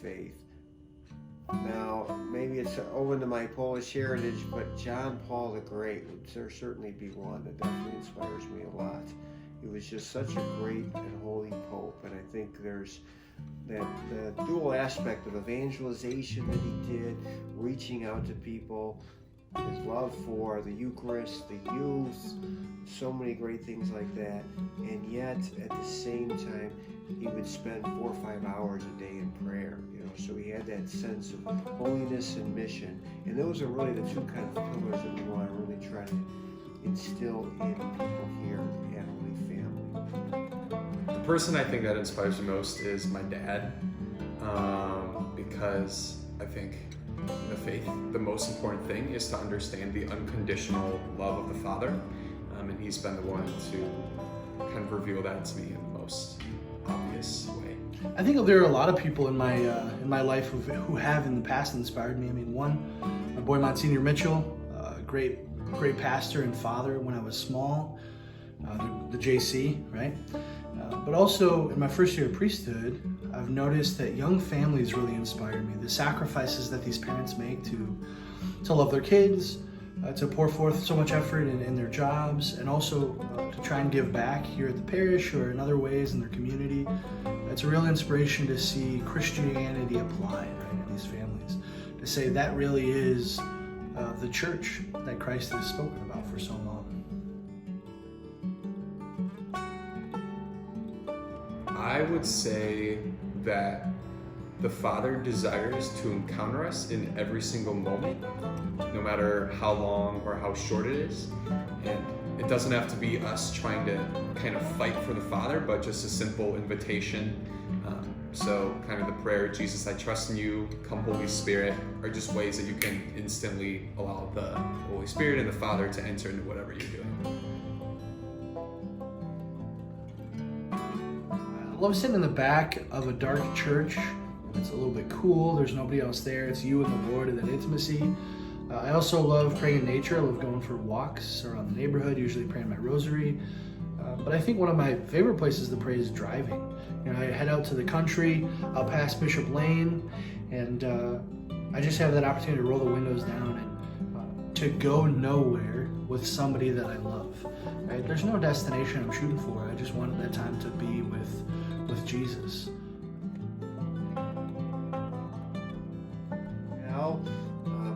faith. Now, maybe it's owing to my Polish heritage, but John Paul the Great would certainly be one that definitely inspires me a lot. He was just such a great and holy pope, and I think there's that the dual aspect of evangelization that he did, reaching out to people, his love for the Eucharist, the youth, so many great things like that, and yet at the same time he would spend 4 or 5 hours a day in prayer, so he had that sense of holiness and mission, and those are really the two kind of pillars that we want to really try to instill in people here at Holy Family. The person I think that inspires me most is my dad, because I think in the faith, the most important thing is to understand the unconditional love of the Father, and he's been the one to kind of reveal that to me in the most obvious way. I think there are a lot of people in my life who have in the past inspired me. I mean, one, my boy Monsignor Mitchell, great pastor and father when I was small, the JC, right? But also in my first year of priesthood, I've noticed that young families really inspire me. The sacrifices that these parents make to love their kids, to pour forth so much effort in their jobs, and also to try and give back here at the parish or in other ways in their community. It's a real inspiration to see Christianity applied, right, in these families. To say that really is the church that Christ has spoken about for so long. I would say that the Father desires to encounter us in every single moment, no matter how long or how short it is. And it doesn't have to be us trying to kind of fight for the Father, but just a simple invitation. So kind of the prayer, Jesus, I trust in you, come Holy Spirit, are just ways that you can instantly allow the Holy Spirit and the Father to enter into whatever you're doing. I love sitting in the back of a dark church. It's a little bit cool. There's nobody else there. It's you and the Lord and that intimacy. I also love praying in nature. I love going for walks around the neighborhood, usually praying my rosary. But I think one of my favorite places to pray is driving. I head out to the country, out past Bishop Lane, and I just have that opportunity to roll the windows down and to go nowhere with somebody that I love. Right? There's no destination I'm shooting for. I just wanted that time to be with Jesus. Now,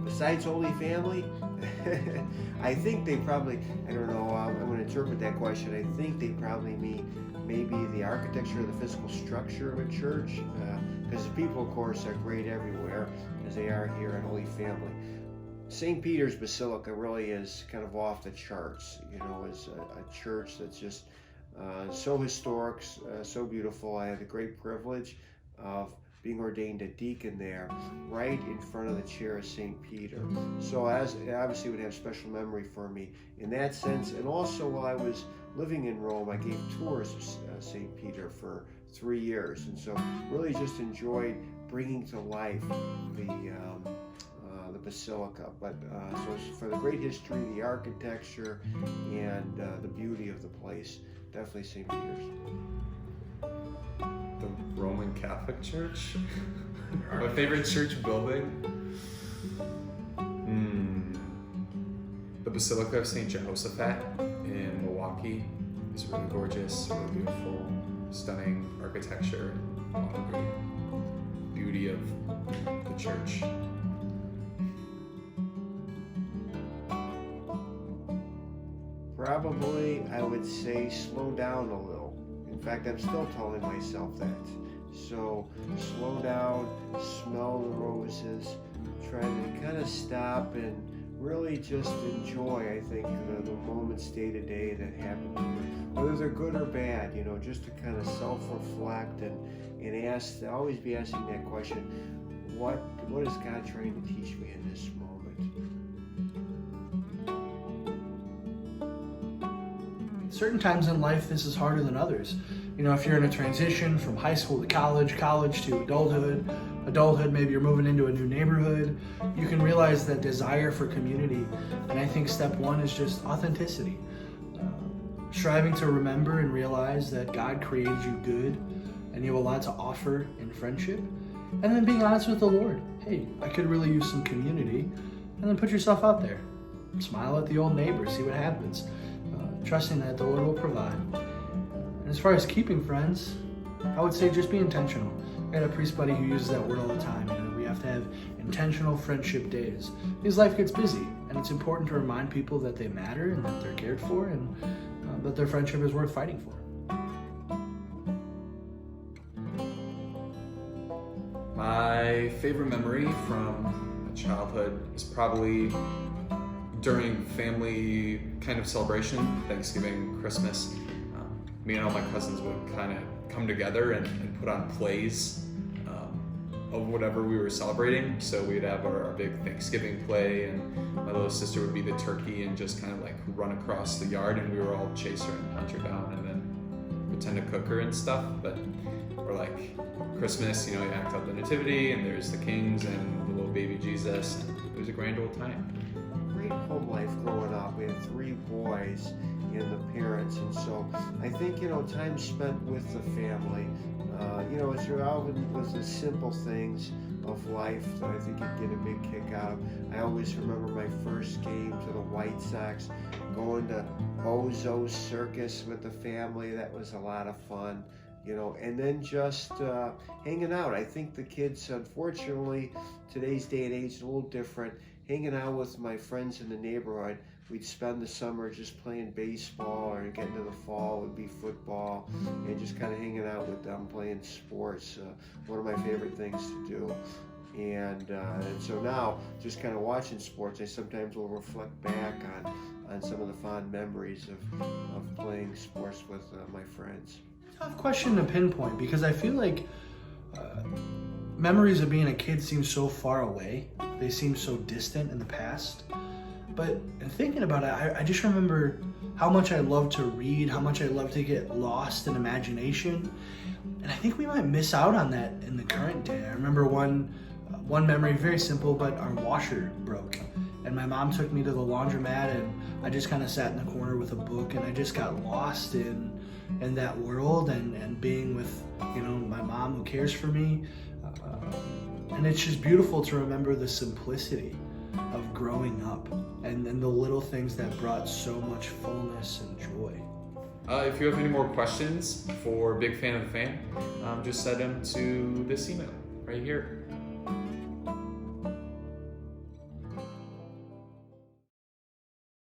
besides Holy Family, I think they probably, I don't know, I'm going to interpret that question. I think they probably mean maybe the architecture or the physical structure of a church, because the people, of course, are great everywhere, as they are here at Holy Family. St. Peter's Basilica really is kind of off the charts, as a church that's just so historic, so beautiful. I had the great privilege of being ordained a deacon there, right in front of the chair of St. Peter. So it obviously would have special memory for me in that sense. And also while I was living in Rome, I gave tours of St. Peter for 3 years. And so really just enjoyed bringing to life the basilica. But so for the great history, the architecture, and the beauty of the place, definitely St. Peter's. The Roman Catholic Church? My favorite church building? The Basilica of St. Jehoshaphat in Milwaukee is really gorgeous, really beautiful, stunning architecture, all the great beauty of the church. Probably, I would say, slow down a little. In fact, I'm still telling myself that. So, slow down, smell the roses, try to kind of stop and really just enjoy, I think, the moments day to day that happen to you. Whether they're good or bad, just to kind of self-reflect and ask, always be asking that question, what is God trying to teach me in this moment? Certain times in life, this is harder than others. If you're in a transition from high school to college to adulthood, maybe you're moving into a new neighborhood, you can realize that desire for community. And I think step one is just authenticity. Striving to remember and realize that God created you good and you have a lot to offer in friendship. And then being honest with the Lord. Hey, I could really use some community. And then put yourself out there. Smile at the old neighbor, see what happens. Trusting that the Lord will provide. And as far as keeping friends, I would say just be intentional. I got a priest buddy who uses that word all the time. We have to have intentional friendship days. Because life gets busy, and it's important to remind people that they matter and that they're cared for, and that their friendship is worth fighting for. My favorite memory from childhood is probably during family kind of celebration, Thanksgiving, Christmas. Me and all my cousins would kind of come together and put on plays of whatever we were celebrating. So we'd have our big Thanksgiving play, and my little sister would be the turkey and just kind of like run across the yard, and we were all chase her and hunt her down and then pretend to cook her and stuff. But or like Christmas, you act out the nativity, and there's the kings and the little baby Jesus, and it was a grand old time. Great home life growing up. We had 3 boys and the parents, and so I think time spent with the family. It's often was the simple things of life that I think you'd get a big kick out of. I always remember my first game to the White Sox, going to Ozo's Circus with the family. That was a lot of fun. And then just hanging out. I think the kids, unfortunately, today's day and age is a little different. Hanging out with my friends in the neighborhood. We'd spend the summer just playing baseball, or getting to the fall would be football, and just kind of hanging out with them, playing sports. One of my favorite things to do. And so now, just kind of watching sports, I sometimes will reflect back on some of the fond memories of playing sports with my friends. Tough question to pinpoint, because I feel like memories of being a kid seem so far away. They seem so distant in the past. But in thinking about it, I just remember how much I love to read, how much I love to get lost in imagination. And I think we might miss out on that in the current day. I remember one memory, very simple, but our washer broke. And my mom took me to the laundromat, and I just kind of sat in the corner with a book, and I just got lost in that world and being with my mom who cares for me. And it's just beautiful to remember the simplicity of growing up and the little things that brought so much fullness and joy. If you have any more questions for Big Fan of the Fam, just send them to this email right here.